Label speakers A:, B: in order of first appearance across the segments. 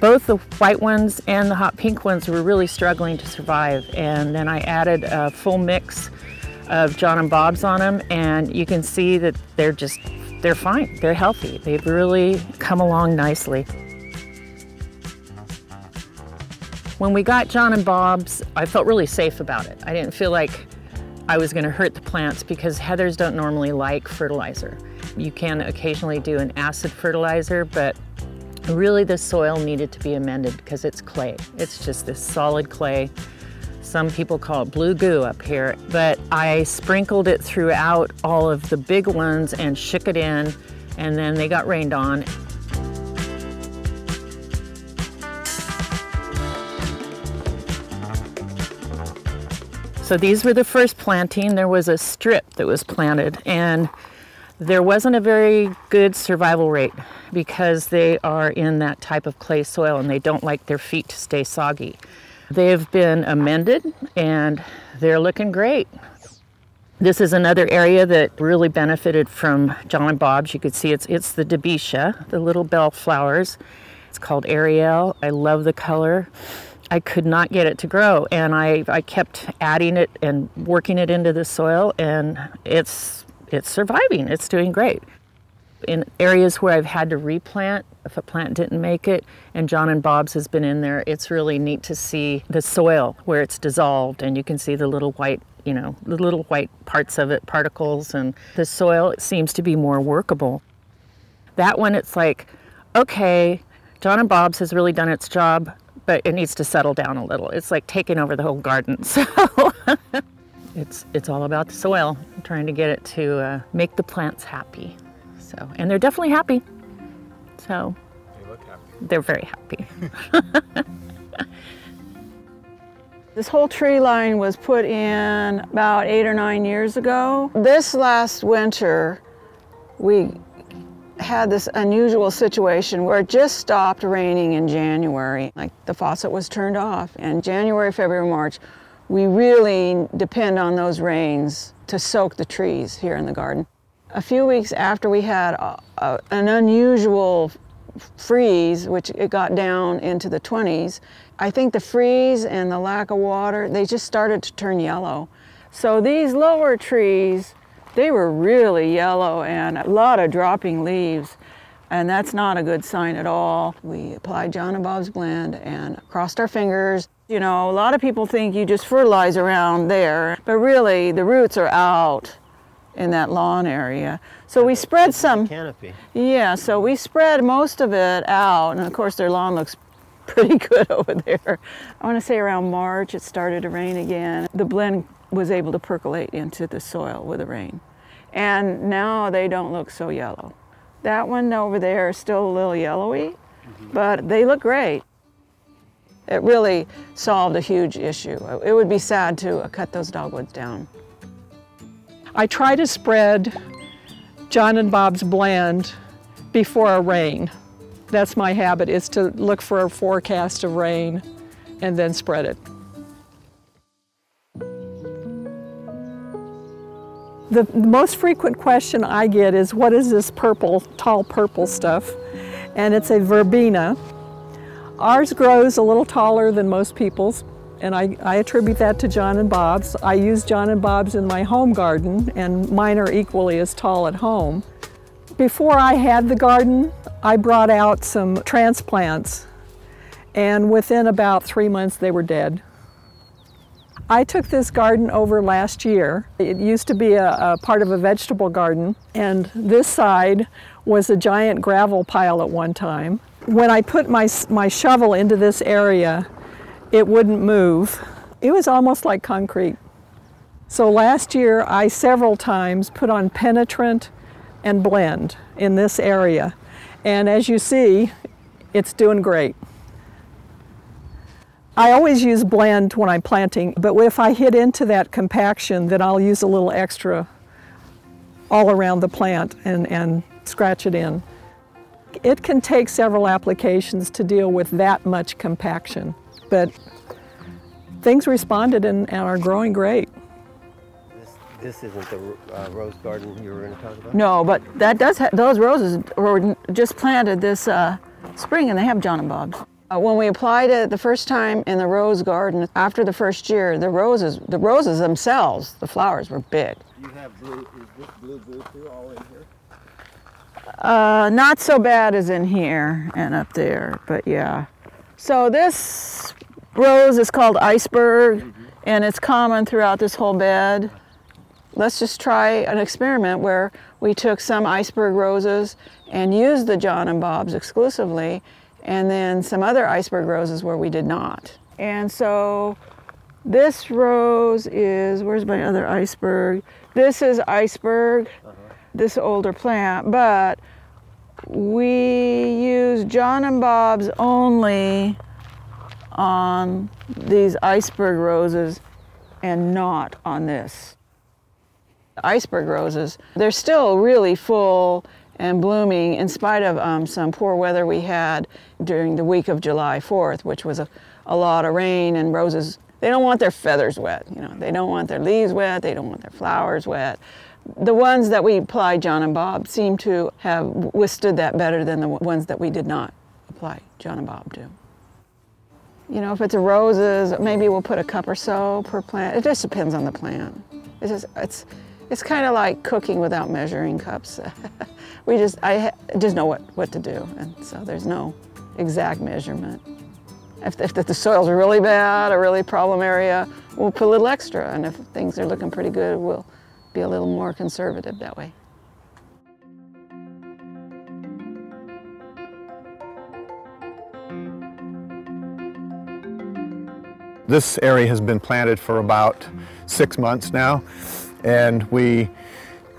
A: Both the white ones and the hot pink ones were really struggling to survive, and then I added a full mix of John and Bob's on them, and you can see that they're fine, they're healthy. They've really come along nicely. When we got John and Bob's, I felt really safe about it. I didn't feel like I was going to hurt the plants because heathers don't normally like fertilizer. You can occasionally do an acid fertilizer, but really the soil needed to be amended because it's clay. It's just this solid clay. Some people call it blue goo up here, but I sprinkled it throughout all of the big ones and shook it in, and then they got rained on. So these were the first planting. There was a strip that was planted, and there wasn't a very good survival rate because they are in that type of clay soil and they don't like their feet to stay soggy. They have been amended and they're looking great. This is another area that really benefited from John and Bob's. You could see it's the Dabicia, the little bell flowers. It's called Ariel. I love the color. I could not get it to grow, and I kept adding it and working it into the soil, and it's surviving. It's doing great. In areas where I've had to replant, if a plant didn't make it, and John and Bob's has been in there, it's really neat to see the soil where it's dissolved, and you can see the little white, the little white parts of it, particles, and the soil seems to be more workable. That one, it's like, okay, John and Bob's has really done its job, but it needs to settle down a little. It's like taking over the whole garden. So it's all about the soil. I'm trying to get it to make the plants happy. So, and they're definitely happy. So
B: they look happy.
A: They're very happy.
C: This whole tree line was put in about 8 or 9 years ago. This last winter, we had this unusual situation where it just stopped raining in January. Like the faucet was turned off. And January, February, March, we really depend on those rains to soak the trees here in the garden. A few weeks after we had an unusual freeze, which it got down into the 20s, I think the freeze and the lack of water, they just started to turn yellow. So these lower trees, they were really yellow and a lot of dropping leaves, and that's not a good sign at all. We applied John and Bob's blend and crossed our fingers. You know, a lot of people think you just fertilize around there, but really the roots are out in that lawn area. So we spread some
B: canopy.
C: Yeah, so we spread most of it out, and of course their lawn looks pretty good over there. I want to say around March it started to rain again. The blend was able to percolate into the soil with the rain. And now they don't look so yellow. That one over there is still a little yellowy, but they look great. It really solved a huge issue. It would be sad to cut those dogwoods down.
D: I try to spread John and Bob's blend before a rain. That's my habit, is to look for a forecast of rain and then spread it. The most frequent question I get is, what is this purple, tall purple stuff? And it's a verbena. Ours grows a little taller than most people's, and I attribute that to John and Bob's. I use John and Bob's in my home garden, and mine are equally as tall at home. Before I had the garden, I brought out some transplants, and within about 3 months they were dead. I took this garden over last year. It used to be a part of a vegetable garden, and this side was a giant gravel pile at one time. When I put my shovel into this area, it wouldn't move. It was almost like concrete. So last year, I several times put on penetrant and blend in this area. And as you see, it's doing great. I always use blend when I'm planting, but if I hit into that compaction, then I'll use a little extra all around the plant and scratch it in. It can take several applications to deal with that much compaction, but things responded and are growing great.
B: This isn't the rose garden you were going to talk about?
C: No, but that does those roses were just planted this spring, and they have John and Bob's. When we applied it the first time in the rose garden, after the first year, the roses themselves, the flowers were big.
B: You have blue, is this blue too all in here?
C: Not so bad as in here and up there, but yeah. So this rose is called iceberg, and it's common throughout this whole bed. Let's just try an experiment where we took some iceberg roses and used the John and Bob's exclusively, and then some other iceberg roses where we did not. And so this rose is, where's my other iceberg? This is iceberg, this older plant, but we use John and Bob's only on these iceberg roses and not on this. The iceberg roses, they're still really full and blooming in spite of some poor weather we had during the week of July 4th, which was a lot of rain, and roses, they don't want their feathers wet, you know, they don't want their leaves wet, they don't want their flowers wet. The ones that we applied John and Bob seem to have withstood that better than the ones that we did not apply John and Bob to. You know, if it's a roses, maybe we'll put a cup or so per plant. It just depends on the plant. It's kind of like cooking without measuring cups. I just know what to do, and so there's no exact measurement. If the soils are really bad, a really problem area, we'll put a little extra, and if things are looking pretty good, we'll be a little more conservative that way.
E: This area has been planted for about 6 months now, and we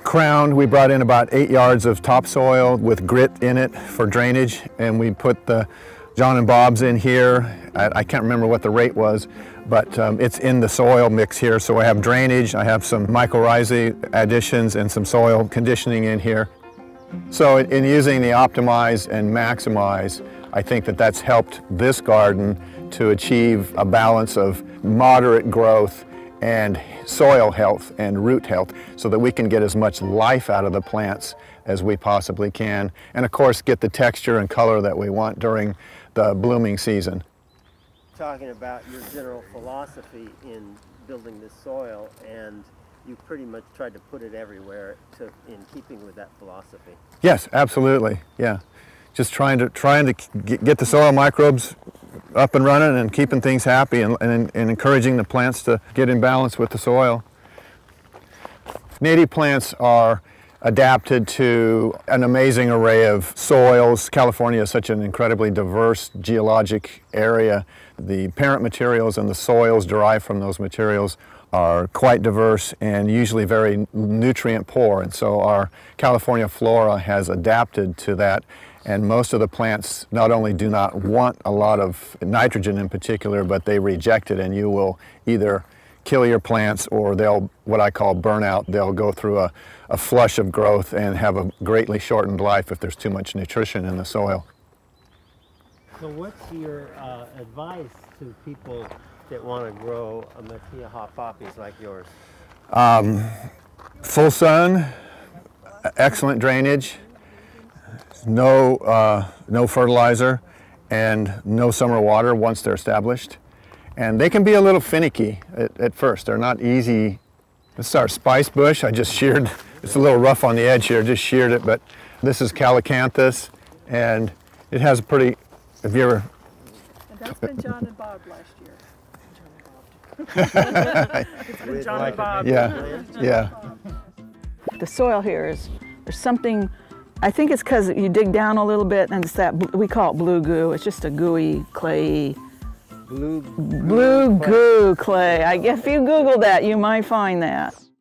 E: brought in about 8 yards of topsoil with grit in it for drainage, and we put the John and Bob's in here. I can't remember what the rate was, but it's in the soil mix here. So I have drainage, I have some mycorrhizae additions and some soil conditioning in here. So in using the optimize and maximize, I think that that's helped this garden to achieve a balance of moderate growth and soil health and root health, so that we can get as much life out of the plants as we possibly can, and of course get the texture and color that we want during the blooming season.
B: Talking about your general philosophy in building this soil, and you pretty much tried to put it everywhere in keeping with that philosophy.
E: Yes, absolutely, yeah. Just trying to get the soil microbes up and running and keeping things happy, and encouraging the plants to get in balance with the soil. Native plants are adapted to an amazing array of soils. California is such an incredibly diverse geologic area. The parent materials and the soils derived from those materials are quite diverse and usually very nutrient poor, and so our California flora has adapted to that. And most of the plants not only do not want a lot of nitrogen in particular, but they reject it, and you will either kill your plants or they'll, what I call burnout, they'll go through a flush of growth and have a greatly shortened life if there's too much nutrition in the soil.
B: So what's your advice to people that want to grow a Mattia hot poppies like yours?
E: Full sun, excellent drainage, no fertilizer, and no summer water once they're established. And they can be a little finicky at first. They're not easy. This is our spice bush. I just sheared. It's a little rough on the edge here. Just sheared it, but this is Calicanthus, and it has a pretty. Have you ever?
D: And that's been John and Bob last year. It's been John and Bob.
E: Yeah, yeah.
C: The soil here is, there's something, I think it's because you dig down a little bit and it's that, we call it blue goo. It's just a gooey, clayey, blue goo clay. If you Google that, you might find that.